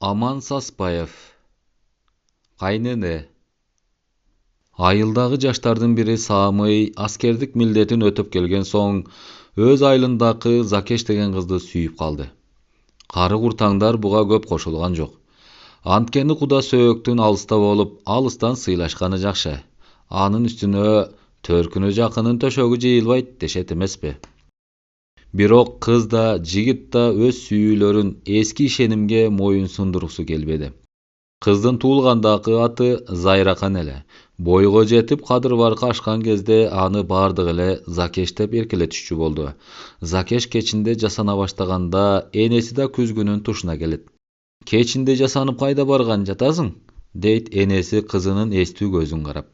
Aman Sasbaev, kaynene. Айылдагы жаштардын бири Саамый аскердик милдетин өтүп келген соң өз айылындагы Закеш деген кызды сүйүп калды. Кары куртаңдар буга көп кошулган жок. Анткени куда сөөктүн алыста болуп, алыстан сыйлашканы жакшы. Анын үстүнө төркүнө жакынын төшөгү жыйылбайт дешет эмеспи. Бирок кыз да, жигит да өз сүйүүлөрүн эски ишенимге моюн сундургусу келбеди. Кыздын туулгандагы аты Зайракан эле. Бойго жетип кадыр баркы ашкан кезде аны бардык эле Закеш деп эркелетишчү болду. Закеш кечинде жасана баштаганда энеси да күзгүнүн тушуна келет. Кечинде жасанып кайда барган жатасың? Дейт энеси кызынын эстүү көзүн карап.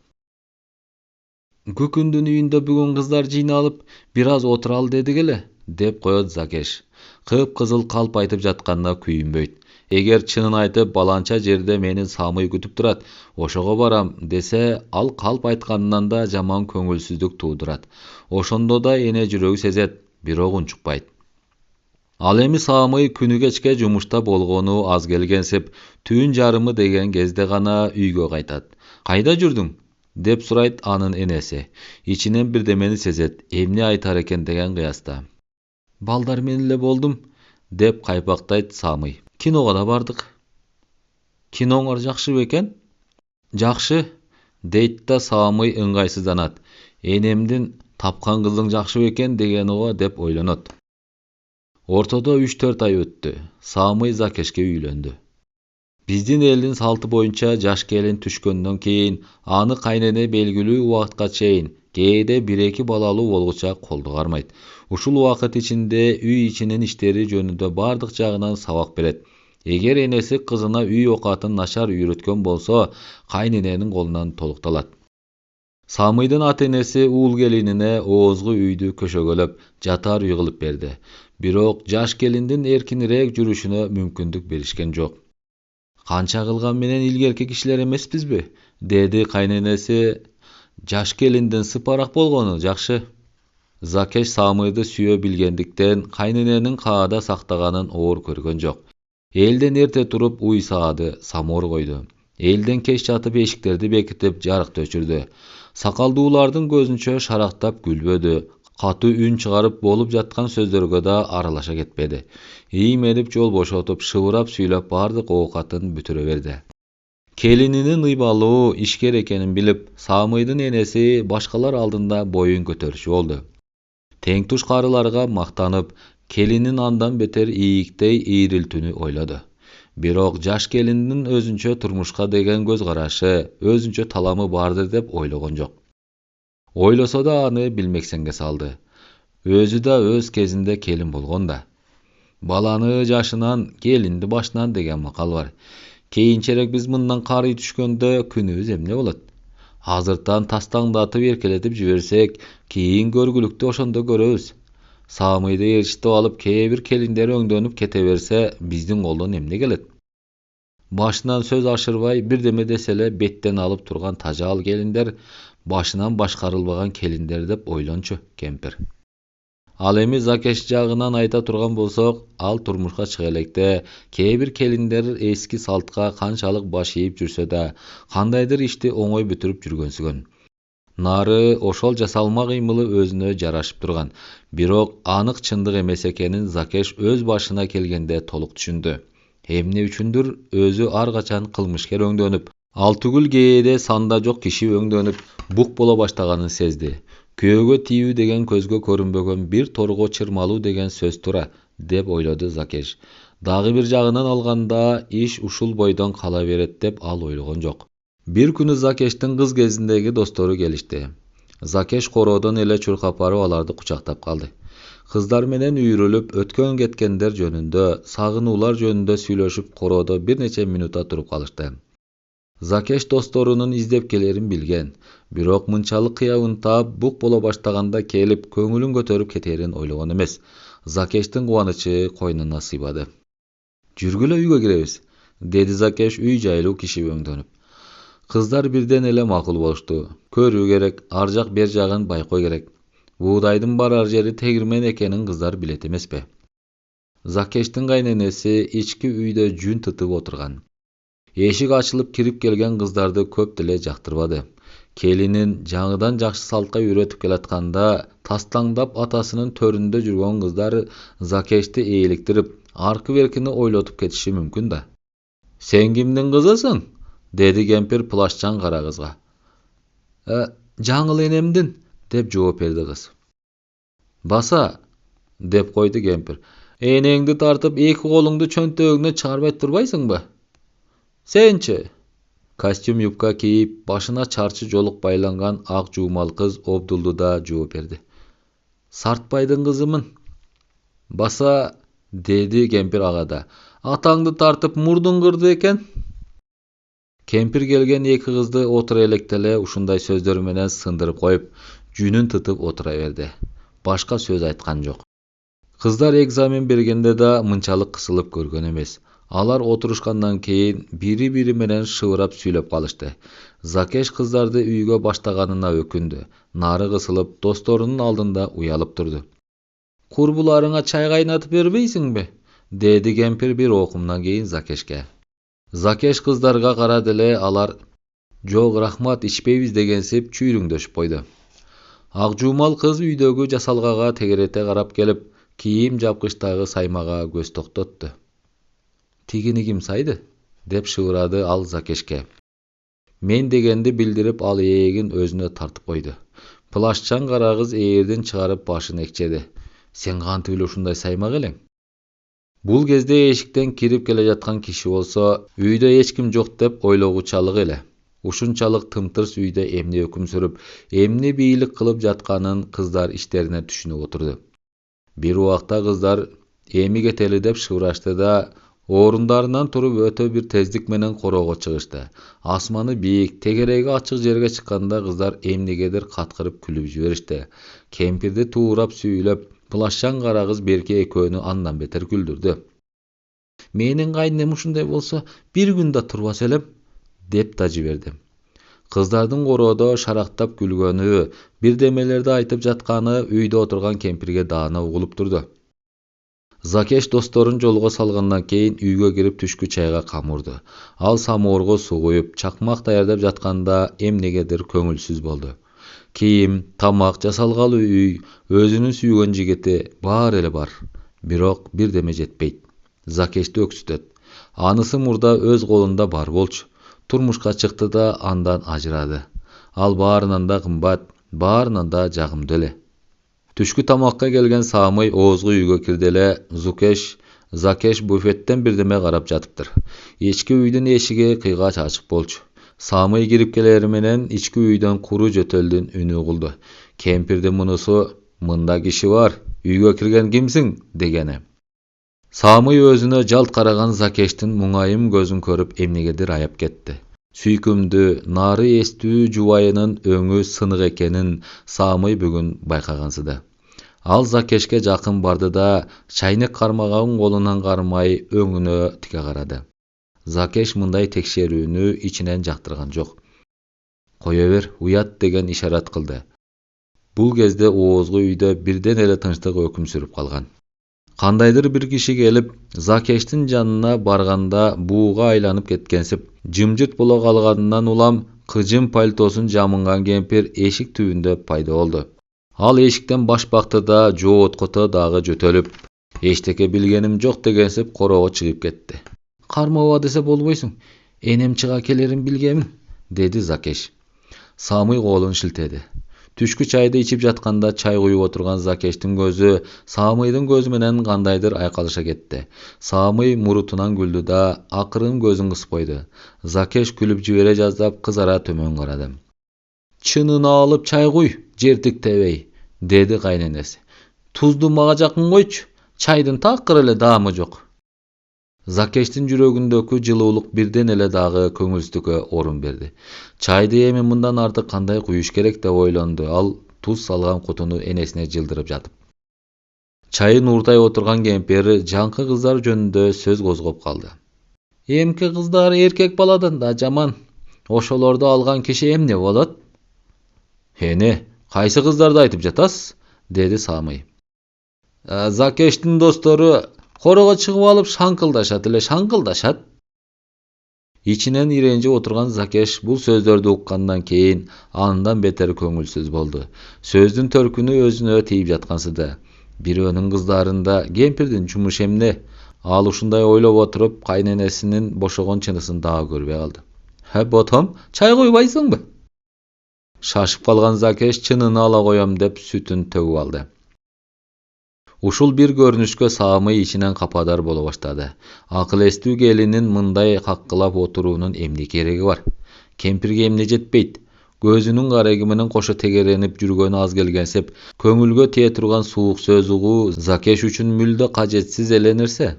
Күкүндүн үйүндө бүгүн кыздар жыйналып, бир аз отуралы дедик эле, деп коет Закеш. Кып-кызыл калп айтып жатканына күйүнбөйт. Эгер чынын айтып баланча жерде менин Самый күтүп турат, ошого барам десе, ал калп айтканынан да жаман көңүлсүздүк туудурат. Ошондо да эне жүрөгү сезет, бирок унчукпайт. Ал эми Самый күнү кечке жумушта болгону аз келгенсип, түн жарымы деген кезде гана үйгө кайтат. Кайда жүрдүң? Деп сурайт анын энеси. Ичинен бирдемени сезет, эмне айтар экен деген кыяста. Балдар менен эле болдум, деп кайпактайт Самый. Киного да бардык. Киноңор жакшы бекен? Жакшы, дейт да Самый ыңгайсызданат. Энемдин тапкан кызың жакшы бекен дегени го деп ойлонот. Ортодо 3-4 ай өттү. Самый Закешке үйлөндү. Биздин элдин салты боюнча жаш келин түшкөндөн кийин аны кайнене белгилүү убакытка чейин кээде 1-2 балалуу болгуча колдо кармайт. Ушул убакыт ичинде үй ичинин иштери жөнүндө бардык жагынан сабак берет. Эгер энеси кызына үй окатын начар үйрөткөн болсо, кайнененин колунан толукталат. Самыйдын ата энеси уул келинине оозгу үйдү көшөгөлөп, жатар үй кылып берди. Бирок жаш келиндин эркинирээк жүрүшүнө мүмкүндүк беришкен жок. Канча кылган менен илгерки кишилер эмеспизби? Деди кайненеси. Жаш келиндин сыпараак болгону жакшы. Закеш Самыйды сүйө билгендиктен кайнененин каада сактаганын оор көргөн жок. Элден эрте туруп уй саады, самоор койду. Элден кеч жатып эшиктерди бекитип, жарыкты өчүрдү. Сакалдуулардын көзүнчө шарактап күлбөдү. Катуу үн чыгарып болуп жаткан сөздөргө да аралаша кетпеди. Ийменип жол бошотуп, шыбырап сүйлөп бардык оокатын бүтүрө берди. Келининин ыйбалуу ишкер экенин билип, Самыйдын энеси башкалар алдында боюн көтөрүшү болду. Тең туш карыларга мактанып, келинин андан бетер ийиктей ийрилтүүнү ойлоду. Бирок жаш келиндин өзүнчө турмушка деген көз карашы, өзүнчө таламы бардыр деп ойлогон жок. Ойлосо да аны билмексенге салды. Өзү да өз кезинде келин болгон да. Баланы жашынан, келинди башынан деген макал бар. Кийинчерээк биз мындан карый түшкөндө күнүбүз эмне болот? Азыртан тастаңдатып эркелетип жиберсек, кийин көргүлүктү ошондо көрөбүз. Самыйды ээрчитип алып кээ бир келиндер өңдөнүп кете берсе, биздин колдон эмне келет? Башынан сөз ашырбай бирдеме десе эле беттен алып турган тажал келиндер, башынан башкарылбаган келиндер деп ойлончу, кемпир. Ал эми Закеш жагынан айта турган болсок, ал турмушка чыга электе кээ бир келиндер эски салтка канчалык баш ийип жүрсө да, кандайдыр ишти оңой бүтүрүп жүргөнсүгөн. Нары ошол жасалма кыймылы өзүнө жарашып турган. Бирок анык чындык эмес экенин Закеш өз башына келгенде толук түшүндү. Эмне үчүндүр өзү ар качан кылмышкер өңдөнүп, ал түгүл кээде санда жок киши өңдөнүп, бук боло баштаганын сезди. Күйөөгө тийүү деген көзгө көрүнбөгөн бир торго чырмалуу деген сөз тура, деп ойлоду Закеш. Дагы бир жагынан алганда, иш ушул бойдон кала берет деп ал ойлогон жок. Бир күнү Закештин кыз кезиндеги достору келишти. Закеш короодон эле чуркап барып аларды кучактап калды. Кыздар менен үйрүлүп өткөн кеткендер жөнүндө, сагынуулар жөнүндө сүйлөшүп короодо бир нече минутта туруп калышты. Закеш досторунун издеп келерин билген, бирок мынчалык кыябын таап бук боло баштаганда келип көңүлүн көтөрүп кетерин ойлогон эмес. Закештин кубанычы койнуна сыйбады. Жүргүлө үйгө киребиз, деди Закеш үй жайлуу киши өңдөнүп. Кыздар бирден эле макул болушту. Көрүү керек, ар жак бер жагын байкоо керек. Буудайдын барар жери тегирмен экенин кыздар билет эмеспи? Zakештин кайненеси ички үйдө жүн тытып отурган. Эшик ачылып кирип келген кыздарды көп деле жактырбады. Келинин жаңыдан жакшы салтка үйрөтүп келатканда тастаңдап атасынын төрүндө жүргөн кыздар Закешти ээликтирип, аркы беркини ойлотуп кетиши мүмкүн да. Сен кимдин кызысың? Деди кемпир плашчан кара кызга. Жаңыл энемдин, деп жооп берди кыз. Баса, деп койду кемпир. Энеңди тартып эки колуңду чөнтөгүңө чыгарбай турбайсыңбы? Сенчи? Костюм юбка кийип, башына чарчы жолук байланган ак жуумал кыз Обдулду да жооп берди. Сартбайдын кызымын. Баса, деди кемпир ага да. Атаңды тартып мурдуң кырды экен. Кемпир келген эки кызды отура электеле ушундай сөздөр менен сындырып коюп, жүнүн тытып отура берди. Башка сөз айткан жок. Кыздар экзамен бергенде да мынчалык кысылып көргөн эмес. Алар отурушкандан кийин бири-бири менен шыбырап сүйлөп калышты. Закеш кыздарды үйгө баштаганына өкүндү. Нары кысылып, досторунун алдында уялып турду. Курбуларыңа чай кайнатып бербейсиңби? Деди кемпир бир окумдан кийин Закешке. Закеш кыздарга карады эле, алар жок рахмат ичпейбиз дегенсип чүйрүңдөшүп койду. Ак жуумал кыз үйдөгү жасалгага тегерете карап келип, кийим жапкычтагы саймага көз токтотту. Тигини ким сайды? Деп шыбырады ал Закешке. Мен дегенди билдирип ал ээгин өзүнө тартып койду. Плашчан кара кыз ээрдин чыгарып башын экчеди. Сен кантип эле ушундай саймак элең? Бул кезде эшиктен кирип келе жаткан киши болсо, үйдө эч ким жок деп ойлогучалык эле. Ушунчалык тымтырс үйдө эмне өкүм сүрүп, эмне бийлик кылып жатканын кыздар иштерине түшүнүп отурду. Бир убакта кыздар эми кетели деп шыбырашты да, орундарынан туруп өтө бир тездик менен короого чыгышты. Асманы бийик, тегереги ачык жерге чыкканда кыздар эмнегедир каткырып күлүп жиберишти. Кемпирди туурап сүйлөп, плашчан кара кыз берки экөөнү андан бетер күлдүрдү. Менин кайнем ушундай болсо, бир күн да турбас элем, деп да жиберди. Кыздардын короодо шарактап күлгөнү, бирдемелерди айтып жатканы үйдө отурган кемпирге даана угулуп турду. Закеш досторун жолго салгандан кийин үйгө кирип түшкү чайга камурду. Ал самоорго суу куюп, чакмак даярдап жатканда эмнегедир көңүлсүз болду. Кийим, тамак жасалгалы үй, өзүнүн сүйгөн жигити баары эле бар. Бирок бирдеме жетпейт. Закешти өксүтөт. Анысы мурда өз колунда бар болчу. Турмушка чыкты да андан ажырады. Ал баарынан да кымбат, баарынан да жагымдуу эле. Түшкү тамакка келген Самый оозгу үйгө кирди эле. Закеш буфеттен бирдеме карап жатыптыр. Ички үйдүн эшиги кыйгач ачык болчу. Самый кирип келери менен ички үйдөн куру жөтөлдүн үнү угулду. Кемпирдин мунусу, мында киши бар, үйгө кирген кимсиң, дегени. Самый өзүнө жалт караган Закештин муңайым көзүн көрүп эмнегедир аяп кетти. Сүйкүмдүү, нары эстүү жубайынын өңү сынык экенин Самый бүгүн байкагансыды. Ал Закешке жакын барды да чайнек кармаган колунан кармай өңүнө тике карады. Закеш мындай текшерүүнү ичинен жактырган жок. Кое бер, уят деген ишарат кылды. Бул кезде оозгу үйдө бирден эле тынчтык өкүм сүрүп калган. Кандайдыр бир киши келип, Закештин жанына барганда бууга айланып кеткенсип, жымжырт боло калганынан улам кыжым пальтосун жамынган кемпир эшик түбүндө пайда болду. Ал эшиктен баш бакты да жооткото дагы жөтөлүп, эчтеке билгеним жок дегенсип короого чыгып кетти. Кармаба десе болбойсуң, энем чыга келерин билгемин, деди Закеш. Самый колун шилтеди. Түшкү чайды ичип жатканда чай куюп отурган Закештин көзү Самыйдын көзү менен кандайдыр айкалыша кетти. Самый мурутунан күлдү да акырын көзүн кысып койду. Закеш күлүп жибере жаздап кызара төмөн карады. Чынына алып чай куй, жертик тебей, деди кайненеси. Тузду мага жакын койчу, чайдын такыр эле даамы жок. Закештин жүрөгүндөгү жылуулук бирден эле дагы көңүлсүздүккө орун берди. Чайды эми мындан артык кандай куюш керек деп ойлонду ал, туз салган кутуну энесине жылдырып жатып. Чайын уртай отурган кемпир жаңкы кыздар жөнүндө сөз козгоп калды. Эмки кыздар эркек баладан да жаман. Ошолорду алган киши эмне болот? Эне, кайсы кыздарды айтып жатасыз? Деди Самый. Закештин достору Koroga çıkıp alıp şankıldaşat. İçinen irenci oturgan Zakeş bu sözlerdi uqqandan keyin andan beter köngülsüz boldu. Sözdün törkünü özüne teyip jatkansıda. Biröөнүн kızlarında Gempirdin jumuş emne. Al uşunday oylop oturup kaynenesinin boşogon çынысын daha görbe aldı. "Ha botom, çay koybaysyňby?" Şaşıp kalgan Zakeş çınını ala koyam dep sütün tögüp aldı. Uşul bir görünüşke Samy içinen kapadar bola başladı. Akıl estүү gelinin mınday kakkılap oturuunun emne keregi var. Kempirge emne jetpeyt. Gözünün garegiminin koşa tegerenip jürgönü az gelgensep, köngülgö teye turgan suuk söz ugu Zakeş üçün mülde kajetsiz elenirse,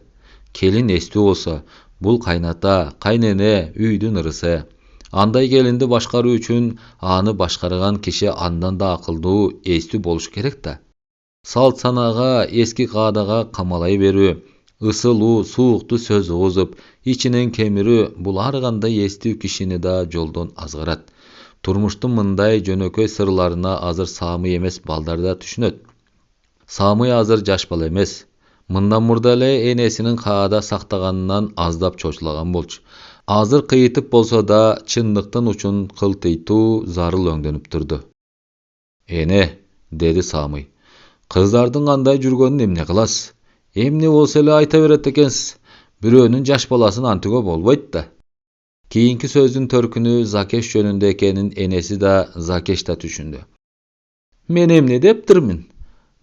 kelin estүү bolsa, bul kaynata, kaynene, üydün ırысы. Anday gelindi başkarуу üçün anı başkarıgan kişi andan da akıldуу, estүү boluş kerek da. Salt sanaga, eski kaadaga kamalay berүү, ысылуу, suuktu söz uguzup, içinen kemirүү bul ar kандай estүү kişini da joldan azgarat. Turmuştun mınday jönököy sırlarına azır Samy emes balдар da түшүнөt. Samy azır jaş bala emes. Mından murda ele enesinin kaada saktaganynan azdap çoçulagan bolчу. Azır kıyıtıp bolsa da çınlıktan uçun kıltıytуу zarıl öňdenip turdu. "Ene," dedi Samy. "Kızlardın kanday jürgönün emne kılas? Emne bolsa ele ayta beret ekensiz. Biröөнүn jaş balasyny antygo bolboýt da." Kiyinki sözdün törkünü Zakeş jönünde ekenin enesi da Zakeş da түшүndü. "Men emne depdirmin?"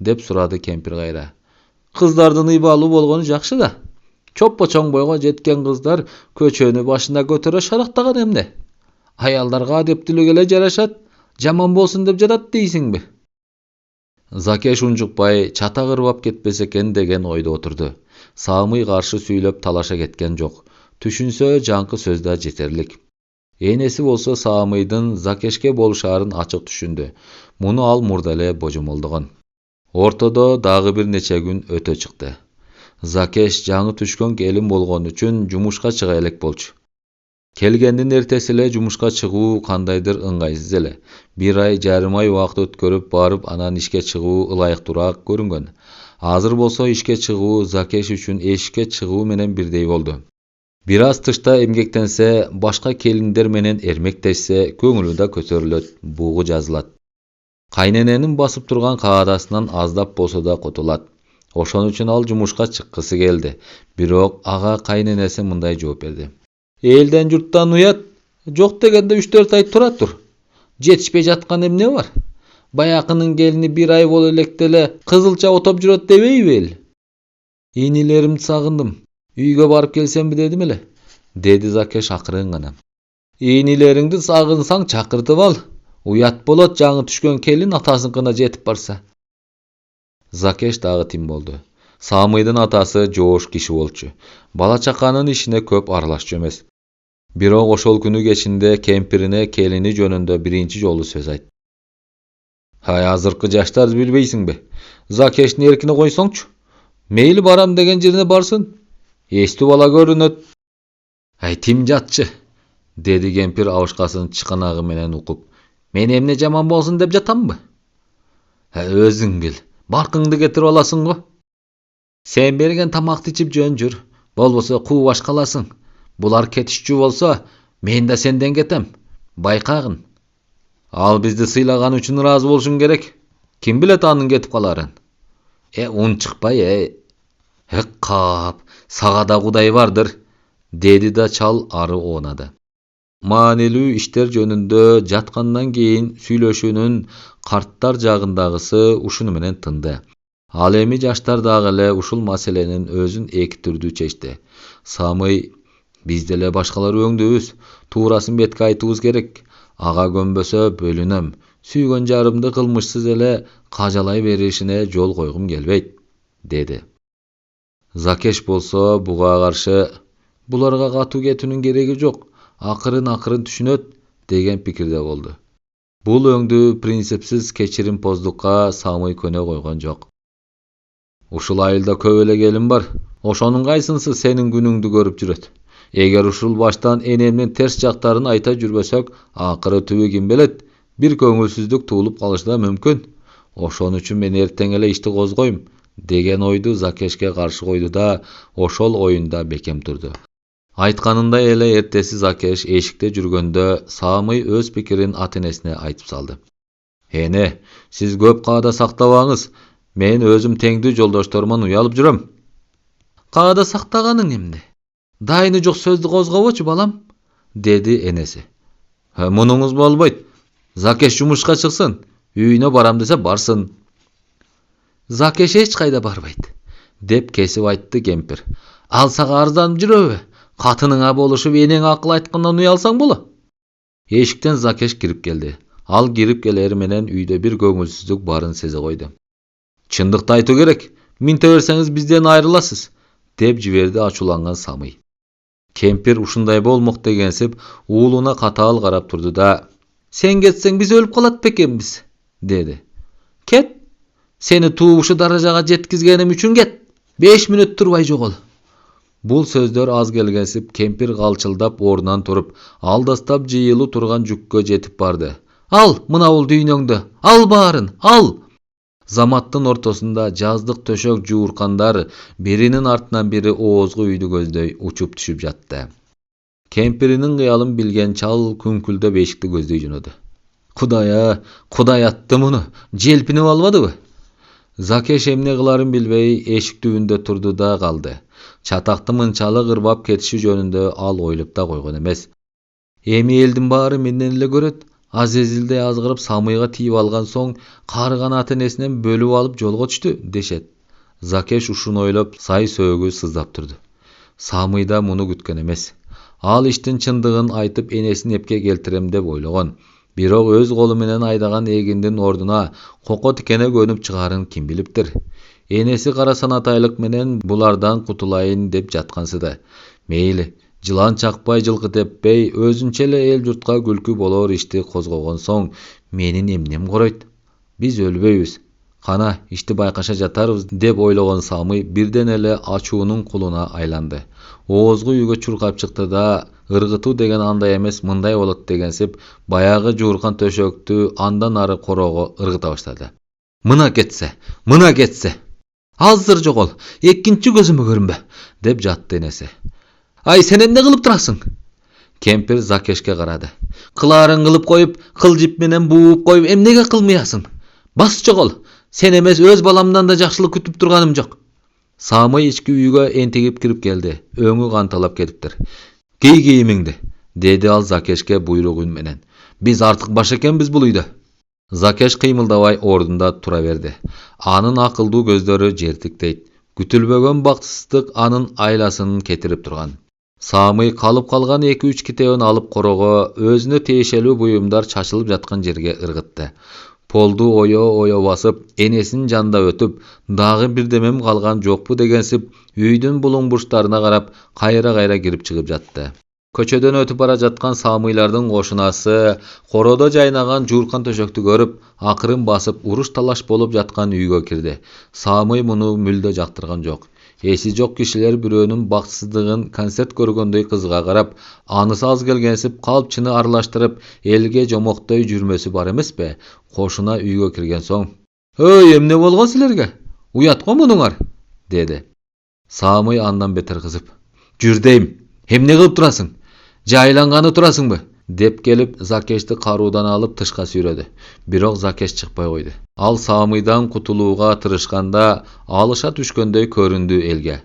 dep surady kempir gayra. "Kızlardın ýybaly bolgony jakşy da. Çoppa çoň boýga jetken kızlar köçöni başına götere şaraktagan emne. Ayaldarga adeptiligi ele jaraşat, jaman bolsun dep jatat diýsiňbi?" Zakeş unjukpay çata gırbap ketpese eken degen oyda oturdu. Samy karşı süýlep talaşa ketken jok. Түшүнсө жаңкы сөzdä jeterlik. Enesi bolsa Samy'dın Zakeşke boluşaryn açık түшүndü. Munu al murda ele bojomoldogon. Ortada dagı bir neçe gün ötö çykdy. Zakeş жаңы түшkön kelin bolgon üçün jumuşka çıga elek bolчу. Kelgendin ertesi ele jumuşka çygуу kandaydyr ыңгайсыз ele. Bir ay jarym ay wagt ötkörüp barıp anan işke çygуу ılayık durak görüngön. Azır bolsa işke çyguu Zakeş üçün eşikке çyguu menen birdey boldu. Biraz tışta emgektense, başka kelinler menen ermekteşse köngülü da kötörülöt, buğu жазылат. Kaynenenin basıp turgan kaadasından azdap bolsa da kotulat. Oşon üçün al jumuşka çıkkısı geldi. Birok aga kaynenesi mınday жооп berdi. "Elden jurttan uyat, jok degende 3-4 ay tura tur. Jetişpey jatkan emne var? Bayakının gelini bir ay bol elektele kızılça otop jüröt debeýbi el? Inilerimdi sagındım. Üýge barıp kelsem dedim ele," dedi Zakeş akırın gana. "Inileringdi sagınsaň çakırtyp al. Uyat bolat жаңы түшkön kelin atasınkına jetip barsa." Zakeş dagı tim boldu. Samy'dın atası жоош kişi bolчу. Bala çakanın işine köp aralaşçı emes. Birok oşol günü geçinde kempirine kelini jönündө birinci jolu söz aytdy. "Hay azırkı jaşlar bilbeysiňbi? Zakeşni erkine koysoňçu. Meyli baram degen jerine barsın. Estü bala görünöt." "Ay tim jatçı," dedi kempir awuşkasyny çıkanağı menen ukup. "Men emne jaman bolsun dep jatamby? Ha özüň bil. Barkыңdy getirip alasyň go. Sen bergen tamakty içip jön jür. Bolbosa kuw başkalasyň. Bular ketişçü bolsa, men da senden ketem. Baykagyn. Al bizdi sıylagan üçün razı bolşuň gerek. Kim bilet anyň ketip kalaryn? Un çıkpay Hekkap, sagada Kuday vardır, dedi da çal arı onadı. Manelүү işler jönündö jatkandan keyin süйлöşүүnүn karttar jagındagысы uşunu menen tındı. Al emi jaştar dagı ele uşul maselenin özün eki türdүү çeşti. Samy, biz dele başkalar öňdübüz, tuurasyn betke aytybız gerek. Aga gömbösö bölünem. Süýgön jarymdy kılmışsız ele kajalay berişine jol koygum gelbeyt, dedi. Zakeş bolsa buga karşı bularga katуу ketүүnүn keregi jok. Akırın түшүнөt деген pikirde boldu. Bul öňdü prinsipsiz keçirimpоздукка Samy köne koygon jok. Uşul ayılda köp ele gelin bar. Oşonun gaysınsy senin günüňdi görüp jüret. Eger uşul baştan enemden ters jaktaryn ayta jürbösök, akırı tübü kim bilet, bir köngülsüzlük tuulup kalyşı da mümkün. Oşon üçün men erteň ele işti gozgoýum, деген ойду Закешке каршы койду да ошол оюнда бекем турду. Айтканындай эле эртеси Закеш эшикте жүргөндө Самый өз пикирин ата-энесине айтып салды. Эне, сиз көп каада сактабаңыз. Мен өзүм теңдүү жолдоштормун уялып жүрөм. Каада сактаганың эмне? Дайыны жок сөздү козгобочу балам, деди энеси. Мунуңуз болбойт. Закеш жумушка чыксын, үйүнө барам десе барсын. Закеш эч кайда барбайт, деп кесип айтты кемпир. Ал сага арзанып жүрөбү? Катыныңа болушуп энең акыл айткандан уялсаң боло. Эшиктен Закеш кирип келди. Ал кирип келери менен үйдө бир көңүлсүздүк барын сезе койду. Чындыкты айтуу керек. Минте берсеңиз бизден айрыласыз, деп жиберди ачууланган Самый. Кемпир ушундай болмок дегенсип уулуна катаал карап турду да, "Сен кетсең биз өлүп калат бекенбиз", деди. "Кет. Сени туушу даражага жеткизгеним үчүн кет. 5 мүнөт турбай жогол." Бул сөздөр аз келгенсип кемпир калчылдап ордунан туруп, алдастап жыйылуу турган жүккө жетип барды. "Ал, мына бул дүйнөңдү. Ал баарын, ал." Заматтын ортосунда жаздык төшөк жууркандар биринин артынан бири оозгу үйдү көздөй учуп түшүп жатты. Кемпиринин кыялын билген чал күңкүлдөп эшикти көздөй жөнөдү. Кудай атты муну, желпинип албадыбы? Закеш эмне кыларын билбей эшик түбүндө турду да калды. Чатакты мынчалык ырбап кетиши жөнүндө ал ойлоп да койгон эмес. Эми элдин баары менден эле көрөт. Азезилде азгырып Самыйга тийип алган соң карыган ата-энесинен бөлүп алып жолго түштү, дешет. Закеш ушуну ойлоп сай сөөгү сыздап турду. Самый да муну күткөн эмес. Ал иштин чындыгын айтып энесин эпке келтирем деп ойлогон. Бирок өз колу менен айдаган эгиндин ордуна коко тикене көнүп чыгарын ким билиптир. Энеси кара санатайлык менен булардан кутулайын деп жаткансыды. Мейли, жылан чакпай жылкы теппей, өзүнчө эле эл журтка күлкү болор ишти козгогон соң менин эмнем коройт? Биз өлбөйбүз. Кана ишти байкаша жатарбыз деп ойлогон Самый бирден эле ачуунун кулуна айланды. Оозгу үйгө чуркап чыкты да, ыргытуу деген андай эмес мындай болот дегенсип, баягы жууркан төшөктү андан ары корого ыргыта баштады. Мына кетсе. Азыр жогол, экинчи көзүмө көрүнбө, деп жатты энеси. Ай, сен эмне кылып турасың? Кемпир Закешке карады. Кылаарын кылып коюп, кылжып менен бууп коюп, эмнеге кылмыясың? Бас жогол. Сен эмес өз баламдан да жакшылык күтүп турганым жок. Самый ички үйгө энтигип кирип келди. Өңү канталап кетиптир. Кий кийимиңди, деди ал Закешке буйрук үн менен. Биз артык баш экенбиз бул үйдө. Закеш кыймылдабай ордунда тура берди. Анын акылдуу көздөрү жертиктейт. Күтүлбөгөн бактысыздык анын айласын кетирип турган. Самый калып калган 2-3 китебин алып корого өзүнө тиешелүү буюмдар чачылып жаткан жерге ыргытты. Полду ое басып, энесинин жанында өтүп, дагы бирдемем калган жокпу дегенсип, үйдүн булуң бурчтарына карап, кайра кирип чыгып жатты. Көчөдөн өтүп бара жаткан Самыйлардын кошунасы коrodо жайнаган жууркан төшөктү көрүп, акырын басып уруш талаш болуп жаткан үйгө кирди. Самый муну мүлдө жактырган жок. Эси жок кишилер бирөөнүн бактысыздыгын концерт көргөндөй кызга карап, анысы аз келгенсип калпчыны аралаштырып, элге жомоктой жүрмөсү бар эмеспи? Кошуна үйгө кирген соң, "Ой, эмне болгон силерге? Уят го мунуңар", деди. Самый андан бетер кызып, "Жүр дейм, эмне кылып турасың? Жайланганы турасыңбы?" деп келип Закешти каруудан алып тышка сүйрөдү. Бирок Закеш чыкпай койду. Ал Самыйдан кутулууга тырышканда алыша түшкөндөй көрүндү элге.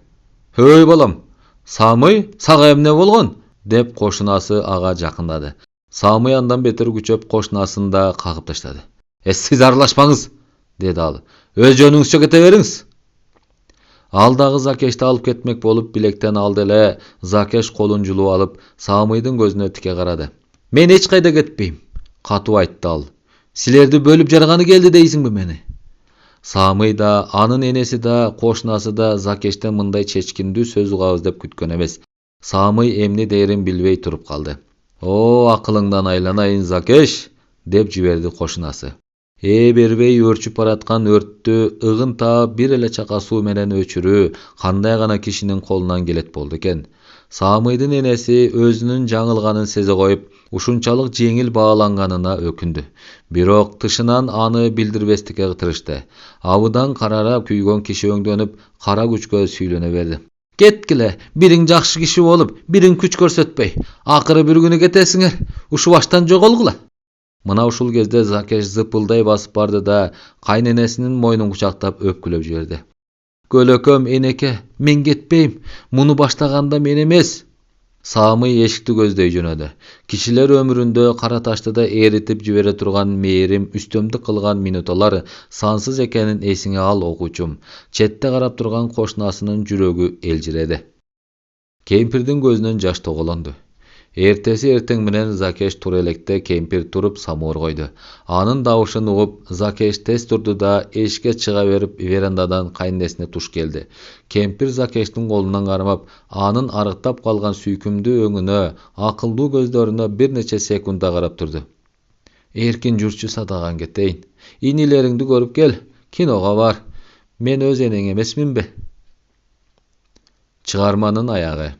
"Өй балам, Самый, сага эмне болгон?" деп кошунасы ага жакындады. Самый андан бетер күчөп кошунасын да кагып таштады. "Сиз аралашпаңыз", деди ал. "Өз жөнүңүзчө кете бериңиз." Ал дагы Закешти алып кетмек болуп билектен алды эле. Закеш колун жулуп алып, Самыйдын көзүнө тике карады. "Мен эч кайда кетпейм", катуу айтты ал. "Силерди бөлүп жарганы келди дейсиңби мени?" Самый да, анын энеси да, кошунасы да Закештен мындай чечкиндүү сөз угабыз деп күткөн эмес. Самый эмне дээрин билбей туруп калды. "О, акылыңдан айланайын, Закеш", деп жиберди кошунасы. Бербей өрчүп бараткан өрттү ыгын таап бир эле чака суу менен өчүрүү кандай гана кишинин колунан келет болду экен. Самыйдын энеси өзүнүн жаңылганын сезе коюп, ушунчалык жеңил бааланганына өкүндү. Бирок тышынан аны билдирбестикке тырышты. Абыдан карарап күйгөн киши өңдөнүп, кара күчкө сүйлөнө берди. Кеткиле, бириң жакшы киши болуп, бириң күч көрсөтпөй. Акыры бир күнү кетесиңер, ушу баштан жоголгула. Мына ушул кезде Закеш зыпылдай басып барды да кайненесинин мойнун кучактап өпкүлөп жиберди. Көлөкөм энеке, мен кетпейм. Муну баштаганда мен эмес. Самый эшикти көздөй жөнөдү. Кишилер өмүрүндө кара ташты да эритип жибере турган мээрим үстөмдүк кылган минуталар сансыз экенин эсиңе ал окуучум. Четте карап турган кошунасынын жүрөгү элжиреди. Кемпирдин көзүнөн жаш тоголонду. Эртеси эртең менен Закеш тура электе кемпир туруп самоор койду. Анын дабышын угуп, Закеш тез турду да эшикке чыга берип верандадан кайнесине туш келди. Кемпир Закештин колунан кармап, анын арыктап калган сүйкүмдүү өңүнө, акылдуу көздөрүнө бир нече секунда карап турду. Эркин жүрчү садаган кетейин. Инилериңди көрүп кел, киного бар. Мен өз энең эмесминби? Чыгарманын аягы.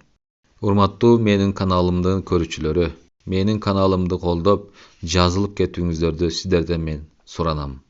Урматтуу менин каналымдын көрүүчүлөрү, менин каналымды колдоп, жазылып кетүүңүздөрдү сиздерден мен суранам.